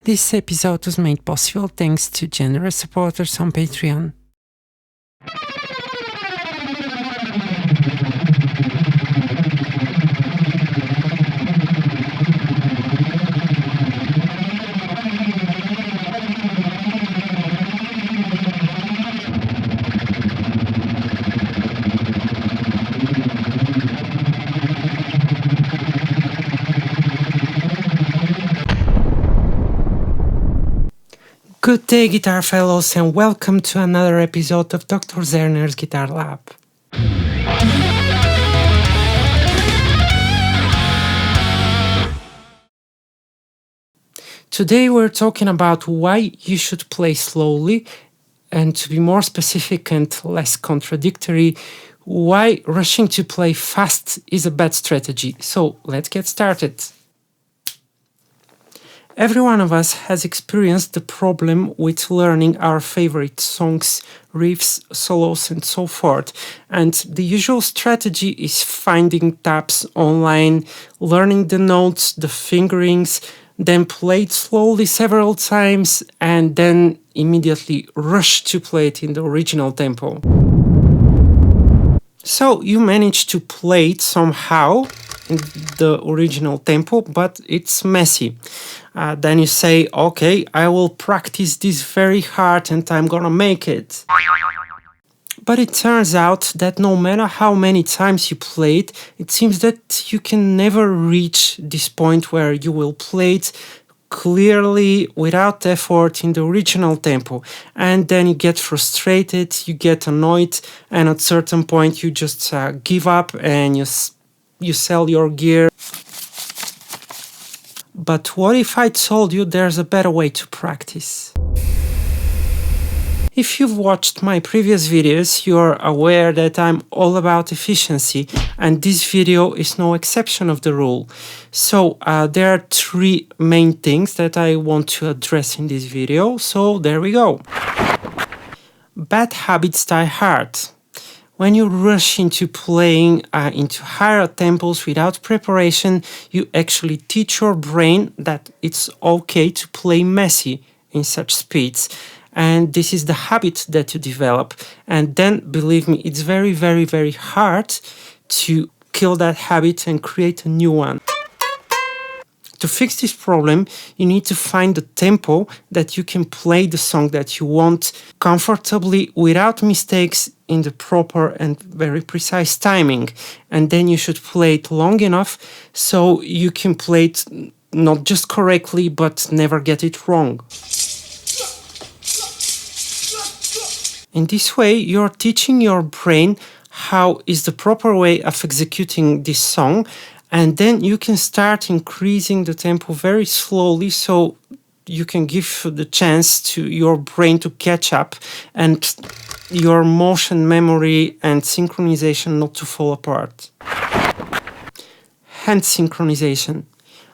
This episode was made possible thanks to generous supporters on Patreon. Good day, guitar fellows, and welcome to another episode of Dr. Zerner's Guitar Lab. Today we're talking about why you should play slowly, and to be more specific and less contradictory, why rushing to play fast is a bad strategy. So let's get started. Every one of us has experienced the problem with learning our favorite songs, riffs, solos, and so forth. And the usual strategy is finding tabs online, learning the notes, the fingerings, then play it slowly several times, and then immediately rush to play it in the original tempo. So you manage to play it somehow in the original tempo, but it's messy. Then you say, okay, I will practice this very hard and I'm gonna make it. But it turns out that no matter how many times you play it, it seems that you can never reach this point where you will play it clearly without effort in the original tempo. And then you get frustrated, you get annoyed, and at a certain point you just give up and you sell your gear. But what if I told you there's a better way to practice? If you've watched my previous videos, you're aware that I'm all about efficiency, and this video is no exception of the rule. So there are three main things that I want to address in this video, so there we go. Bad habits die hard. When you rush into playing into higher tempos without preparation, you actually teach your brain that it's okay to play messy in such speeds. And this is the habit that you develop. And then, believe me, it's very, very, very hard to kill that habit and create a new one. To fix this problem, you need to find the tempo that you can play the song that you want comfortably without mistakes in the proper and very precise timing. And then you should play it long enough so you can play it not just correctly, but never get it wrong. In this way, you're teaching your brain how is the proper way of executing this song, and then you can start increasing the tempo very slowly so you can give the chance to your brain to catch up and your motion memory and synchronization not to fall apart. Hand synchronization.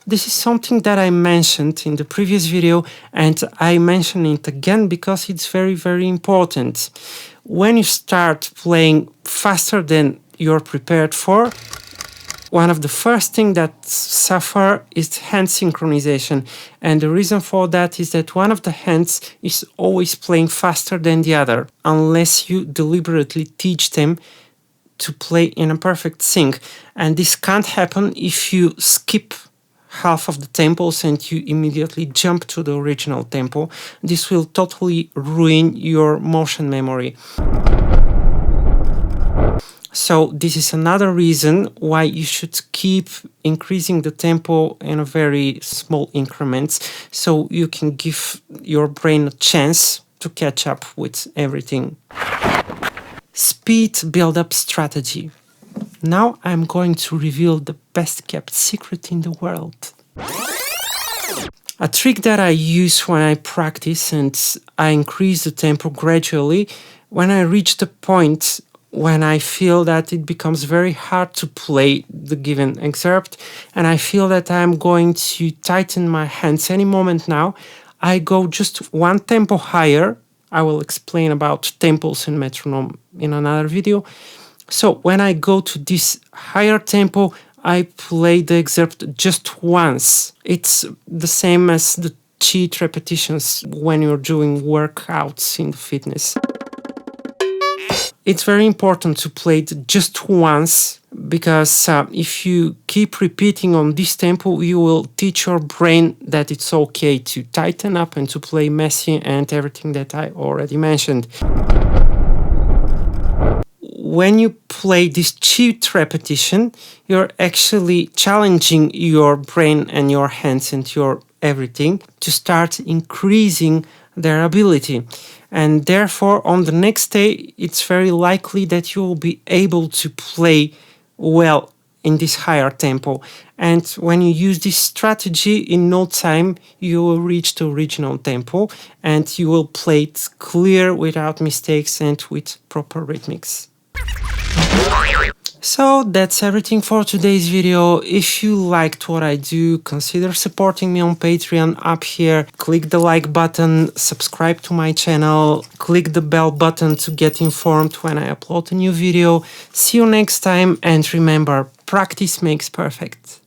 This is something that I mentioned in the previous video, and I mention it again because it's very, very important. When you start playing faster than you're prepared for, one of the first things that suffer is hand synchronization. And the reason for that is that one of the hands is always playing faster than the other, unless you deliberately teach them to play in a perfect sync. And this can't happen if you skip half of the tempos and you immediately jump to the original tempo. This will totally ruin your motion memory. So this is another reason why you should keep increasing the tempo in a very small increments so you can give your brain a chance to catch up with everything. Speed build-up strategy. Now I'm going to reveal the best kept secret in the world. A trick that I use when I practice and I increase the tempo gradually when I reach the point when I feel that it becomes very hard to play the given excerpt and I feel that I'm going to tighten my hands any moment now, I go just one tempo higher. I will explain about tempos and metronome in another video. So when I go to this higher tempo, I play the excerpt just once. It's the same as the cheat repetitions when you're doing workouts in fitness. It's very important to play it just once, because if you keep repeating on this tempo, you will teach your brain that it's okay to tighten up and to play messy and everything that I already mentioned. When you play this cheat repetition, you're actually challenging your brain and your hands and your everything to start increasing their ability. And therefore, on the next day, it's very likely that you will be able to play well in this higher tempo. And when you use this strategy, in no time, you will reach the original tempo and you will play it clear, without mistakes and with proper rhythmics. So that's everything for today's video. If you liked what I do, consider supporting me on Patreon up here. Click the like button, subscribe to my channel, click the bell button to get informed when I upload a new video. See you next time, and remember, practice makes perfect.